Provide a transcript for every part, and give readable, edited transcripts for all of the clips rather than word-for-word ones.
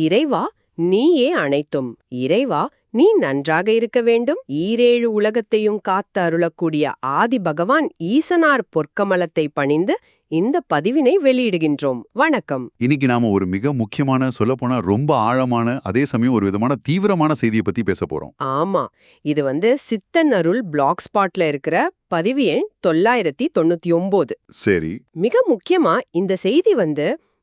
இறைவா நீயே அனைத்தும், இறைவா நீ நன்றாக இருக்க வேண்டும், ஈரேழு உலகத்தையும் காத்து அருளக்கூடிய ஆதி பகவான் ஈசனார் பொற்கமலத்தை பணிந்து இந்த பதிவினை வெளியிடுகின்றோம். வணக்கம். இன்னைக்கு நாம ஒரு மிக முக்கியமான, சொல்லப்போனா ரொம்ப ஆழமான, அதே சமயம் ஒரு விதமான தீவிரமான செய்தியை பத்தி பேச போறோம். ஆமா, இது சித்தன் அருள் பிளாக் ஸ்பாட்ல இருக்கிற பதிவு எண் 999. சரி. மிக முக்கியமா இந்த செய்தி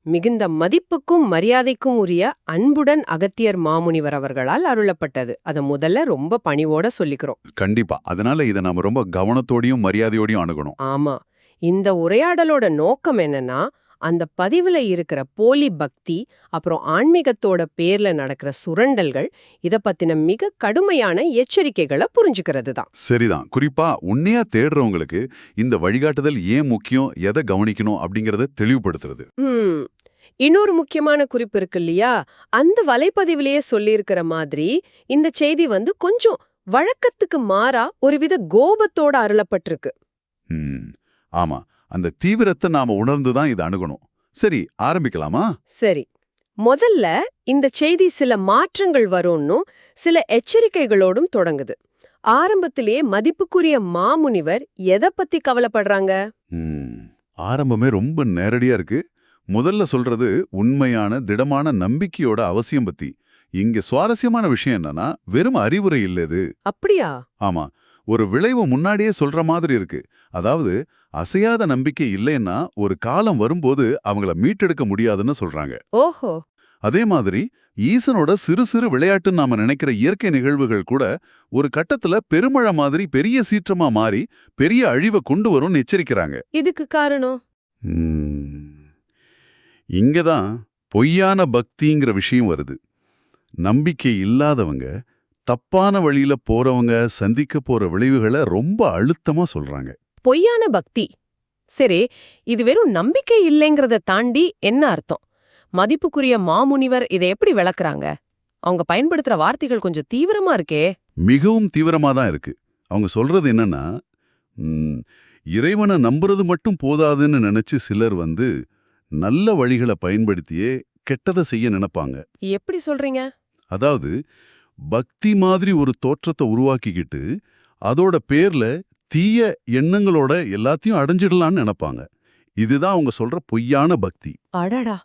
மிகுந்த மதிப்புக்கும் மரியாதைக்கும் உரிய அன்புடன் அகத்தியர் மாமுனிவர் அவர்களால் அருளப்பட்டது. அத முதல்ல ரொம்ப பணிவோட சொல்லிக்கிறோம். கண்டிப்பா. அதனால இதை நாம ரொம்ப கவனத்தோடையும் மரியாதையோடையும் அணுகணும். ஆமா, இந்த உரையாடலோட நோக்கம் என்னன்னா, அந்த பதிவுல இருக்கிற போலி பக்தி, அப்புறம் ஆன்மீகத்தோட பேர்ல நடக்கிற சுரண்டல்கள், இத பத்தின மிக கடுமையான எச்சரிக்கைகளை புரிஞ்சுக்கிறது தான். சரிதான். குறிப்பா உண்மையா தேடுறவங்களுக்கு இந்த வழிகாட்டுதல் ஏன் முக்கியம், எதை கவனிக்கணும் அப்படிங்கறத தெளிவுபடுத்துறது. இன்னொரு முக்கியமான குறிப்பு இருக்கு இல்லையா, அந்த வலைப்பதிவிலேயே சொல்லியிருக்கிற மாதிரி இந்த செய்தி கொஞ்சம் வழக்கத்துக்கு மாறா ஒருவித கோபத்தோட அருளப்பட்டிருக்கு. ஆமா, அந்த தீவிரத்தை நாம உணர்ந்துதான் இதை அணுகணும். சரி, ஆரம்பிக்கலாமா? சரி, முதல்ல இந்த செய்தி சில மாற்றங்கள் வரும்னு சில எச்சரிக்கைகளோடும் தொடங்குது. ஆரம்பத்திலேயே மதிப்புக்குரிய மாமுனிவர் எதை பத்தி கவலைப்படுறாங்க? ஆரம்பமே ரொம்ப நேரடியா இருக்கு. முதல்ல சொல்றது உண்மையான திடமான நம்பிக்கையோட அவசியம் பத்தி. இங்க சுவாரஸ்யமான விஷயம் என்னன்னா, வெறும் அறிவுரை இல்லது. அப்படியா? ஆமா, ஒரு விளைவு முன்னாடியே சொல்ற மாதிரி இருக்கு. அதாவது அசையாத நம்பிக்கை இல்லைன்னா ஒரு காலம் வரும்போது அவங்கள மீட்டெடுக்க முடியாதுன்னு சொல்றாங்க. ஓஹோ. அதே மாதிரி ஈசனோட சிறு சிறு விளையாட்டுன்னு நாம நினைக்கிற இயற்கை நிகழ்வுகள் கூட ஒரு கட்டத்துல பெருமழை மாதிரி பெரிய சீற்றமா மாறி பெரிய அழிவை கொண்டு வரும்னு எச்சரிக்கிறாங்க. இதுக்கு காரணம் இங்கதான் பொய்யான பக்திங்கிற விஷயம் வருது. நம்பிக்கை இல்லாதவங்க, தப்பான வழியில போறவங்க சந்திக்க போற விளைவுகளை ரொம்ப அழுத்தமா சொல்றாங்க. பொய்யான பக்தி. சரி, இது வெறும் நம்பிக்கை இல்லைங்கிறத தாண்டி என்ன அர்த்தம்? மதிப்புக்குரிய மாமுனிவர் இதை எப்படி விளக்குறாங்க? அவங்க பயன்படுத்துற வார்த்தைகள் கொஞ்சம் தீவிரமா இருக்கே. மிகவும் தீவிரமா தான் இருக்கு. அவங்க சொல்றது என்னன்னா, இறைவனை நம்புறது மட்டும் போதாதுன்னு நினைச்சு சிலர் நல்ல வழிகளை பயன்படுத்தியே கெட்டதை செய்ய நினைப்பாங்க. எப்படி சொல்றீங்க? அதாவது பக்தி மாதிரி ஒரு தோற்றத்தை உருவாக்கிக்கிட்டு அதோட பேர்ல தீய எண்ணங்களோட எல்லாத்தையும் அடைஞ்சிடலான்னு நினைப்பாங்க. இதுதான் அவங்க சொல்ற பொய்யான பக்தி. அடடா,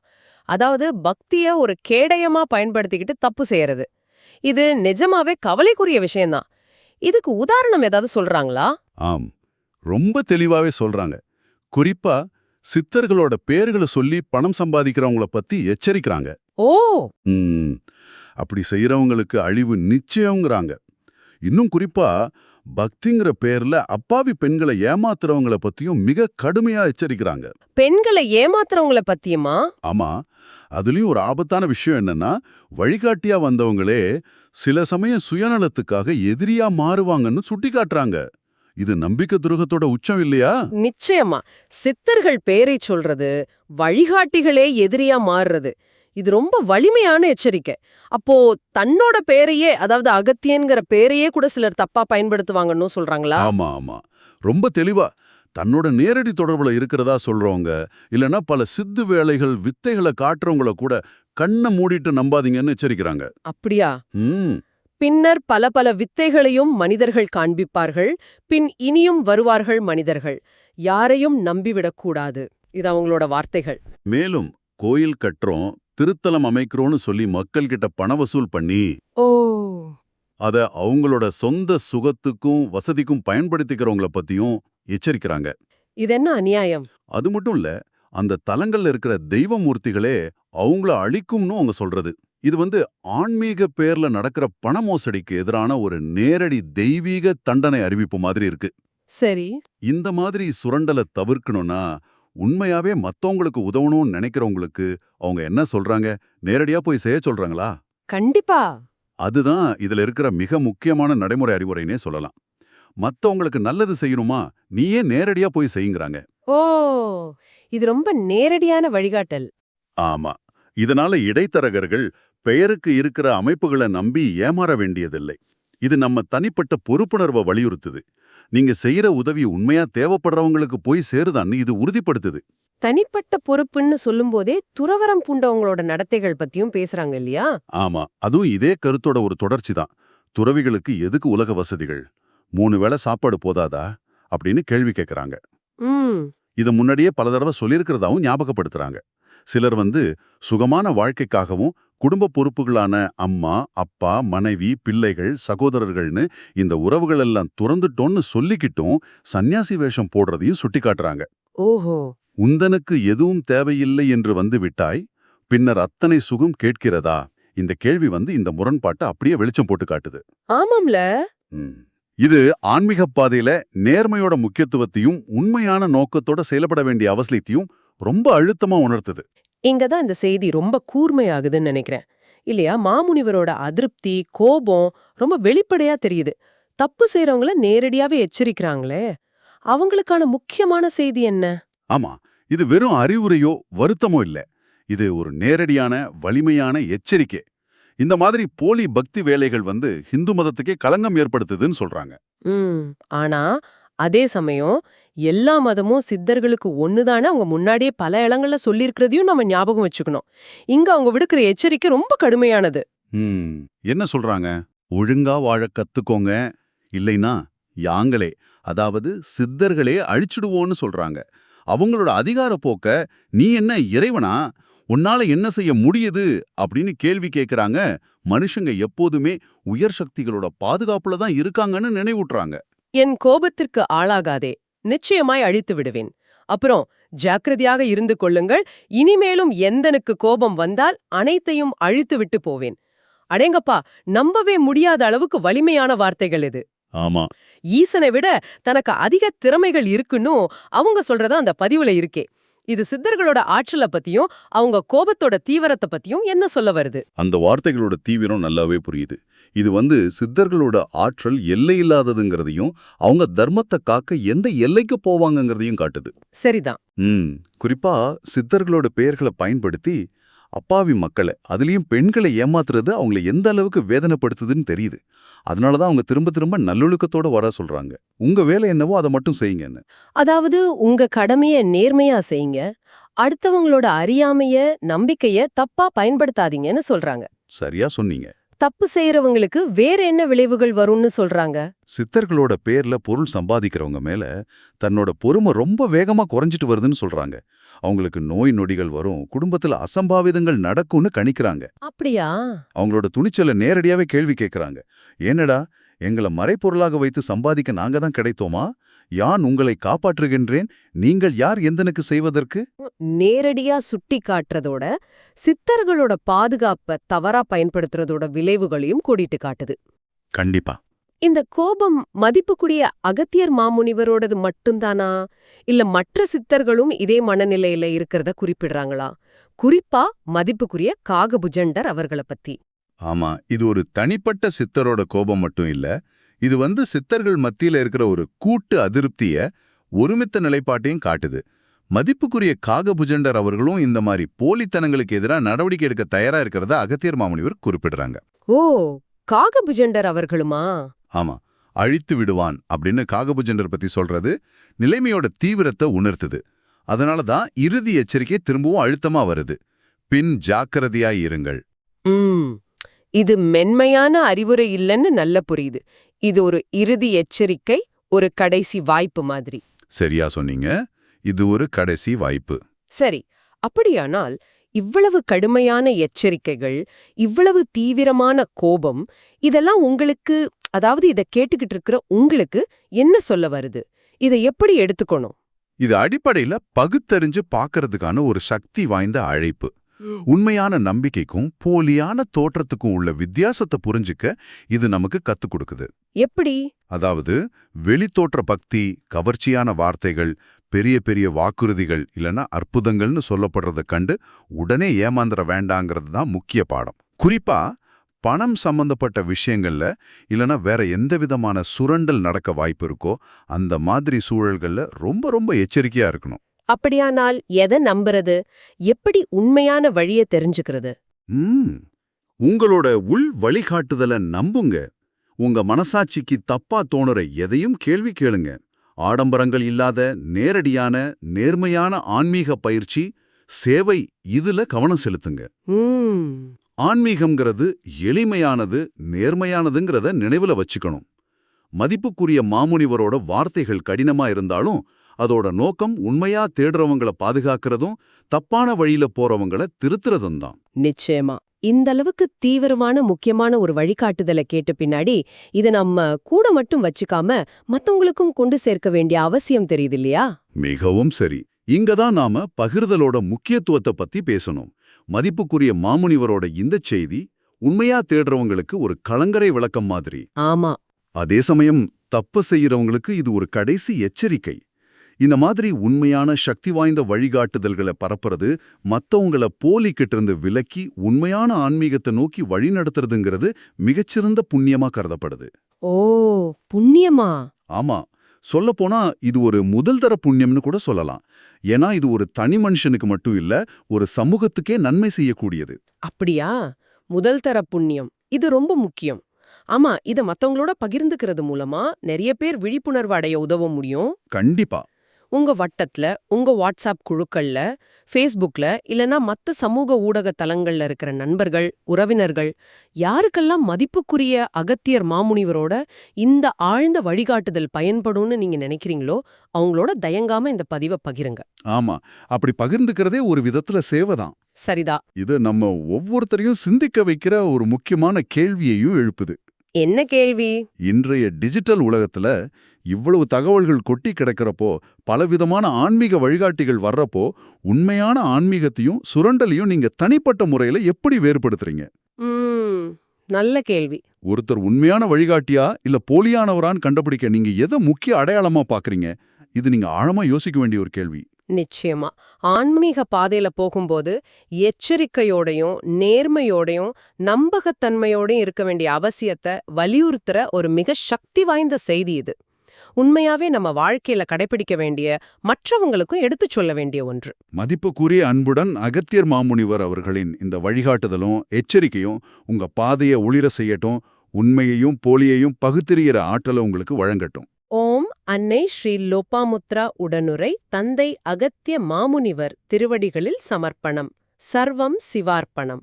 அதாவது பக்திய ஒரு கேடயமா பயன்படுத்திக்கிட்டு தப்பு செய்யறது. இது நிஜமாவே கவலைக்குரிய விஷயம்தான். இதுக்கு உதாரணம் ஏதாவது சொல்றாங்களா? ஆம், ரொம்ப தெளிவாவே சொல்றாங்க. குறிப்பா சித்தர்களோட பேர்களை சொல்லி பணம் சம்பாதிக்கிறவங்கள பத்தி எச்சரிக்கிறாங்க. ஓ. அப்படி செய்யறவங்களுக்கு அழிவு நிச்சயம்ங்கிறாங்க. இன்னும் குறிப்பா பக்திங்கிற பேர்ல அப்பாவி பெண்களை ஏமாத்துறவங்கள பத்தியும் மிக கடுமையா எச்சரிக்கிறாங்க. பெண்களை ஏமாத்துறவங்கள பத்தியுமா? ஆமா, அதுலயும் ஒரு ஆபத்தான விஷயம் என்னன்னா, வழிகாட்டியா வந்தவங்களே சில சமயம் சுயநலத்துக்காக எதிரியா மாறுவாங்கன்னு சுட்டி காட்டுறாங்க. இது நம்பிக்கை துரோகத்தோட உச்சம் இல்லையா? நிச்சயமா. சித்தர்கள் பேரை சொல்றது, வழிகாட்டிகளே எதிரியா மாறுறது, இது ரொம்ப வலிமையான எச்சரிக்கை. அப்போ தன்னோட பேரையே, அதாவது அகத்தியன்கிற பேரையே கூட சிலர் தப்பா பயன்படுத்துவாங்கன்னு சொல்றாங்களா? ஆமா ஆமா, ரொம்ப தெளிவா தன்னோட நேரடி தொடர்புல இருக்கிறதா சொல்றவங்க, இல்லனா பல சித்து வேலைகள் வித்தைகளை காட்டுறவங்கள கூட கண்ணை மூடிட்டு நம்பாதீங்கன்னு எச்சரிக்கிறாங்க. அப்படியா? பின்னர் பல பல வித்தைகளையும் மனிதர்கள் காண்பிப்பார்கள், பின் இனியும் வருவார்கள் மனிதர்கள், யாரையும் நம்பிவிடக்கூடாது. இது அவங்களோட வார்த்தைகள். மேலும் கோயில் கட்டுறோம், திருத்தலம் அமைக்கிறோன்னு சொல்லி மக்கள் கிட்ட பண வசூல் பண்ணி அத அவங்களோட சொந்த சுகத்துக்கும் வசதிக்கும் பயன்படுத்திக்கிறவங்கள பத்தியும் எச்சரிக்கிறாங்க. இது என்ன அநியாயம்? அது மட்டும் இல்ல, அந்த தலங்கள்ல இருக்கிற தெய்வ மூர்த்திகளே அவங்கள அழிக்கும்னு அவங்க சொல்றது. இது ஆன்மீக பேர்ல நடக்கிற பண மோசடிக்கு எதிரான ஒரு நேரடி தெய்வீக தண்டனை அறிவிப்பு மாதிரி இருக்கு. சரி, இந்த மாதிரி சுரண்டலை தவிர்க்கணும்னா உண்மையாவே மத்தவங்களுக்கு உதவணும்னு நினைக்கிறவங்களுக்கு அவங்க என்ன சொல்றாங்க? நேரடியா போய் செய்ய சொல்றாங்களா? கண்டிப்பா. அதுதான் இதுல இருக்கிற மிக முக்கியமான நடைமுறை அறிவுரைனே சொல்லலாம். மத்தவங்களுக்கு நல்லது செய்யணுமா, நீயே நேரடியா போய் செய்யுங்கிறாங்க. ஓ, இது ரொம்ப நேரடியான வழிகாட்டல். ஆமா, இதனால இடைத்தரகர்கள் பெயருக்கு இருக்கிற அமைப்புகளை நம்பி ஏமாற வேண்டியதில்லை. இது நம்ம தனிப்பட்ட பொறுப்புணர்வை வலியுறுத்துது. நீங்க செய்யற உதவி உண்மையா தேவைப்படுறவங்களுக்கு போய் சேருதான்னு இது உறுதிப்படுத்துது. தனிப்பட்ட பொறுப்புன்னு சொல்லும்போதே துறவறம் பூண்டவங்களோட நடத்தைகள் பத்தியும் பேசுறாங்க இல்லையா? ஆமா, அதுவும் இதே கருத்தோட ஒரு தொடர்ச்சி தான். துறவிகளுக்கு எதுக்கு உலக வசதிகள்? 3 வேளை சாப்பாடு போதாதா அப்படின்னு கேள்வி கேட்கறாங்க. ம். இத முன்னாடியே பல தடவை சொல்லியிருக்கிறதாவும் ஞாபகப்படுத்துறாங்க. சிலர் சுகமான வாழ்க்கைக்காகவும் குடும்ப பொறுப்புகளான அம்மா, அப்பா, மனைவி, பிள்ளைகள், சகோதரர்கள்னு இந்த உறவுகள் எல்லாம் துறந்துட்டோன்னு சொல்லிக்கிட்டும் சந்நியாசி வேஷம் போடுறதையும் சுட்டிக்காட்டுறாங்க. ஓஹோ! உந்தனுக்கு எதுவும் தேவையில்லை என்று வந்து விட்டாய், பின்னர் அத்தனை சுகம் கேட்கிறதா? இந்த கேள்வி இந்த முரண்பாட்டை அப்படியே வெளிச்சம் போட்டு காட்டுது. ஆமாம்ல. ம். இது ஆன்மீக பாதையில நேர்மையோட முக்கியத்துவத்தையும் உண்மையான நோக்கத்தோட செயல்பட வேண்டிய அவசியத்தையும் ரொம்ப அழுத்தமா உணர்த்துது. இங்க தான் இந்த செய்தி ரொம்ப கூர்மையாகுதுன்னு நினைக்கிறேன். இல்லையா? மாமுனிவரோட அதிருப்தி, கோபம் ரொம்ப வெளிப்படையா தெரியுது. தப்பு செய்றவங்கள நேரடியாவே எச்சரிக்கிறாங்களே. அவங்களுக்கான முக்கியமான செய்தி என்ன? ஆமா, இது வெறும் அறிவுரையோ வருத்தமோ இல்ல. இது ஒரு நேரடியான வலிமையான எச்சரிக்கை. இந்த மாதிரி போலி பக்தி வேலைகள் ஹிந்து மதத்துக்கே களங்கம் ஏற்படுத்துதுன்னு சொல்றாங்க. ம். ஆனா, அதே சமயம் எல்லா மதமும் சித்தர்களுக்கு ஒண்ணுதான்னு அவங்க முன்னாடியே பல இடங்கள்ல சொல்லியிருக்கிறதையும் நம்ம ஞாபகம் வச்சுக்கணும். இங்க அவங்க விடுக்கிற எச்சரிக்கை ரொம்ப கடுமையானது. ம். என்ன சொல்றாங்க? ஒழுங்கா வாழ கத்துக்கோங்க, இல்லைனா யாங்களே, அதாவது சித்தர்களே அழிச்சிடுவோன்னு சொல்றாங்க. அவங்களோட அதிகார போக்க நீ என்ன இறைவனா? உன்னால என்ன செய்ய முடியுது அப்படின்னு கேள்வி கேட்கறாங்க. மனுஷங்க எப்போதுமே உயர் சக்திகளோட பாதுகாப்புல தான் இருக்காங்கன்னு நினைவூட்டுறாங்க. என் கோபத்திற்கு ஆளாகாதே, நிச்சயமாய் அழித்து விடுவேன். அப்புறம் ஜாக்கிரதையாக இருந்து கொள்ளுங்கள், இனிமேலும் எந்தனுக்கு கோபம் வந்தால் அனைத்தையும் அழித்து விட்டு போவேன். அடேங்கப்பா, நம்பவே முடியாத அளவுக்கு வலிமையான வார்த்தைகள் இது. ஆமா. ஈசனை விட தனக்கு அதிக திறமைகள் இருக்குன்னு அவங்க சொல்றதா அந்த பதிவுல இருக்கே. இது சித்தர்களோட ஆற்றலை பத்தியும் அவங்க கோபத்தோட தீவிரத்தை பத்தியும் என்ன சொல்ல வருது? அந்த வார்த்தைகளோட தீவிரம் நல்லாவே புரியுது. இது சித்தர்களோட ஆற்றல் எல்லையில்லாததுங்கிறதையும் அவங்க தர்மத்தை காக்க எந்த எல்லைக்கு போவாங்கங்கிறதையும் காட்டுது. சரிதான். குறிப்பா சித்தர்களோட பெயர்களை பயன்படுத்தி அப்பாவி மக்களை, அதுலயும் பெண்களை ஏமாத்துறது அவங்களை எந்த அளவுக்கு வேதனைப்படுத்துதுன்னு தெரியுது. அதனாலதான் அவங்க திரும்ப திரும்ப நல்லொழுக்கத்தோட வர சொல்றாங்க. உங்க வேலை என்னவோ அதை மட்டும் செய்யுங்கன்னு. அதாவது உங்க கடமைய நேர்மையா செய்யுங்க, அடுத்தவங்களோட அறியாமைய, நம்பிக்கைய தப்பா பயன்படுத்தாதீங்கன்னு சொல்றாங்க. சரியா சொன்னீங்க. தப்பு செய்யறவங்களுக்கு வேற என்ன விளைவுகள் வரும்னு சொல்றாங்க? சித்தர்களோட பேர்ல பொருள் சம்பாதிக்கிறவங்க மேல தன்னோட பொறுமை ரொம்ப வேகமா குறைஞ்சிட்டு வருதுன்னு சொல்றாங்க. அவங்களுக்கு நோய் நொடிகள் வரும், குடும்பத்துல அசம்பாவிதங்கள் நடக்கும்னு கணிக்கிறாங்க. அப்படியா? அவங்களோட துணிச்சலை நேரடியாவே கேள்வி கேட்கறாங்க. ஏனடா எங்களை மறைப்பொருளாக வைத்து சம்பாதிக்க நாங்க தான் கிடைத்தோமா? யான் உங்களை காப்பாற்றுகின்றேன், நீங்கள் யார் எந்தனுக்கு செய்வதற்கு? நேரடியா சுட்டி காட்டுறதோட சித்தர்களோட பாதுகாப்ப தவறா பயன்படுத்துறதோட விளைவுகளையும் கூட்டிட்டு காட்டுது. கண்டிப்பா. இந்த கோபம் மதிப்புக்குரிய அகத்தியர் மாமுனிவரோடது மட்டும்தானா, இல்ல மற்ற சித்தர்களும் இதே மனநிலையில இருக்கிறத குறிப்பிடுறாங்களா? குறிப்பா மதிப்புக்குரிய காகபுஜண்டர் அவர்கள பத்தி. ஆமா, இது ஒரு தனிப்பட்ட சித்தரோட கோபம் மட்டும் இல்ல. இது சித்தர்கள் மத்தியில இருக்கிற ஒரு கூட்டு அதிருப்திய, ஒருமித்த நிலைப்பாட்டையும் காட்டுது. மதிப்புக்குரிய காகபுஜண்டர் அவர்களும் இந்த மாதிரி போலித்தனங்களுக்கு எதிராக நடவடிக்கை எடுக்க தயாரா இருக்கிறத அகத்தியர் மாமுனிவர் குறிப்பிடுறாங்க. ஓ, காகபுஜண்டர் அவர்களுமா? ஆமா, அழித்து விடுவான் அப்படின்னு காகபுஜண்டர் பத்தி சொல்றது நிலைமையோட தீவிரத்தை உணர்த்துது. அதனால தான் இறுதி எச்சரிக்கை திரும்பவும் அழுத்தமா வருது. பின் ஜாக்கிரதையாய் இருங்கள். இது மென்மையான அறிவுரை இல்லைன்னு நல்ல புரியுது. இது ஒரு இறுதி எச்சரிக்கை, ஒரு கடைசி வாய்ப்பு மாதிரி. சரியா சொன்னீங்க. இது ஒரு கடைசி வாய்ப்பு. சரி, அப்படியானால் இவ்வளவு கடுமையான எச்சரிக்கைகள், இவ்வளவு தீவிரமான கோபம், இதெல்லாம் உங்களுக்கு, அதாவது இத கேட்டுக்கிட்டு இருக்கிற உங்களுக்கு என்ன சொல்ல வருது? இதை எப்படி எடுத்துக்கணும்? இது அடிப்படையில பகுத்தறிஞ்சு பார்க்கறதுக்கான ஒரு சக்தி வாய்ந்த அழைப்பு. உண்மையான நம்பிக்கைக்கும் போலியான தோற்றத்துக்கும் உள்ள வித்தியாசத்தை புரிஞ்சுக்க இது நமக்கு கத்துக் கொடுக்குது. எப்படி? அதாவது வெளித்தோற்ற பக்தி, கவர்ச்சியான வார்த்தைகள், பெரிய பெரிய வாக்குறுதிகள் இல்லனா அற்புதங்கள்னு சொல்லப்படுறத கண்டு உடனே ஏமாந்துட வேண்டாங்கிறது தான் முக்கிய பாடம். குறிப்பா பணம் சம்பந்தப்பட்ட விஷயங்கள்ல இல்லனா வேற எந்த விதமான சுரண்டல் நடக்க வாய்ப்பு இருக்கோ அந்த மாதிரி சூழல்கள்ல ரொம்ப ரொம்ப எச்சரிக்கையா இருக்கணும். அப்படியானால் எதை நம்புறது? எப்படி உண்மையான வழியை தெரிஞ்சுக்கிறது? உங்களோட உள் வழிகாட்டுதலை நம்புங்க. உங்க மனசாட்சிக்கு தப்பா தோணுற எதையும் கேள்வி கேளுங்க. ஆடம்பரங்கள் இல்லாத நேரடியான நேர்மையான ஆன்மீக பயிற்சி, சேவை இதுல கவனம் செலுத்துங்க. ம் ஆன்மீகம்ங்கிறது எளிமையானது, நேர்மையானதுங்கிறத நினைவுல வச்சுக்கணும். மதிப்புக்குரிய மாமுனிவரோட வார்த்தைகள் கடினமா இருந்தாலும் அதோட நோக்கம் உண்மையா தேடுறவங்கள பாதுகாக்கிறதும் தப்பான வழியில போறவங்கள திருத்துறதும் தான். நிச்சயமா. இந்த அளவுக்கு தீவிரமான முக்கியமான ஒரு வழிகாட்டுதலை கேட்ட பின்னாடி இத நம்ம கூட மட்டும் வச்சுக்காம மத்தவங்களுக்கும் கொண்டு சேர்க்க வேண்டிய அவசியம் தெரியுது இல்லையா? மிகவும் சரி. இங்க தான் நாம பகிர்தலோட முக்கியத்துவத்தை பத்தி பேசணும். மதிப்புக்குரிய மாமுனிவரோட இந்த செய்தி உண்மையா தேடுறவங்களுக்கு ஒரு கலங்கரை விளக்கம் மாதிரி. ஆமா. அதே சமயம் தப்பு செய்யறவங்களுக்கு இது ஒரு கடைசி எச்சரிக்கை. இந்த மாதிரி உண்மையான சக்தி வாய்ந்த வழிகாட்டுதல்களை பரப்புறது, மத்தவங்கள போலிக்கிட்டு இருந்து விலக்கி உண்மையான ஆன்மீகத்தை நோக்கி வழிநடத்துறதுங்கிறது மிகச்சிறந்த புண்ணியமா கருதப்படுது. ஓ, புண்ணியமா? ஆமா, சொல்லப்போனா இது ஒரு முதல் தர புண்ணியம்னு கூட சொல்லலாம். ஏன்னா இது ஒரு தனி மனுஷனுக்கு மட்டும் இல்ல, ஒரு சமூகத்துக்கே நன்மை செய்யக்கூடியது. அப்படியா? முதல் தர புண்ணியம். இது ரொம்ப முக்கியம். ஆமா, இத மத்தவங்களோட பகிர்ந்துக்கிறது மூலமா நிறைய பேர் விழிப்புணர்வு அடைய உதவ முடியும். கண்டிப்பா. உங்க வட்டத்துல, உங்க வாட்ஸ்அப் குழுக்கள்ல, ஃபேஸ்புக்ல இல்லனா மத்த சமூக ஊடக தளங்கள்ல இருக்கிற நண்பர்கள், உறவினர்கள் யாருக்கெல்லாம் மதிப்புக்குரிய அகத்தியர் மாமுனிவரோட இந்த ஆழ்ந்த வழிகாட்டுதல் பயன்படும்னு நீங்க நினைக்கிறீங்களோ அவங்களோட தயங்காம இந்த பதிவை பகிருங்க. ஆமா, அப்படி பகிர்ந்துக்கிறதே ஒரு விதத்துல சேவைதான். சரிதா. இது நம்ம ஒவ்வொருத்தரையும் சிந்திக்க வைக்கிற ஒரு முக்கியமான கேள்வியையும் எழுப்புது. என்ன கேள்வி? இன்றைய டிஜிட்டல் உலகத்துல இவ்வளவு தகவல்கள் கொட்டி கிடக்கிறப்போ, பலவிதமான ஆன்மீக வழிகாட்டிகள் வர்றப்போ, உண்மையான ஆன்மீகத்தையும் சுரண்டலையும் நீங்க தனிப்பட்ட முறையில எப்படி வேறுபடுத்துறீங்க? நல்ல கேள்வி. ஒருத்தர் உண்மையான வழிகாட்டியா இல்ல போலியானவரான்னு கண்டுபிடிக்க நீங்க எதை முக்கிய அடையாளமா பாக்குறீங்க? இது நீங்க ஆழமா யோசிக்க வேண்டிய ஒரு கேள்வி. நிச்சயமா. ஆன்மீக பாதையில போகும்போது எச்சரிக்கையோடையும் நேர்மையோடையும் நம்பகத்தன்மையோடையும் இருக்க வேண்டிய அவசியத்தை வலியுறுத்துற ஒரு மிக சக்தி வாய்ந்த செய்தி இது. உண்மையாவே நம்ம வாழ்க்கையில கடைபிடிக்க வேண்டிய, மற்றவங்களுக்கும் எடுத்துச் சொல்ல வேண்டிய ஒன்று. மதிப்புக்குரிய அன்புடன் அகத்தியர் மாமுனிவர் அவர்களின் இந்த வழிகாட்டுதலும் எச்சரிக்கையும் உங்க பாதையை ஒளிர செய்யட்டும், உண்மையையும் போலியையும் பகுத்தறிகிற ஆற்றலை உங்களுக்கு வழங்கட்டும். ஓம் அன்னை ஸ்ரீ லோபாமுத்ரா உடனுரை தந்தை அகத்திய மாமுனிவர் திருவடிகளில் சமர்ப்பணம். சர்வம் சிவார்ப்பணம்.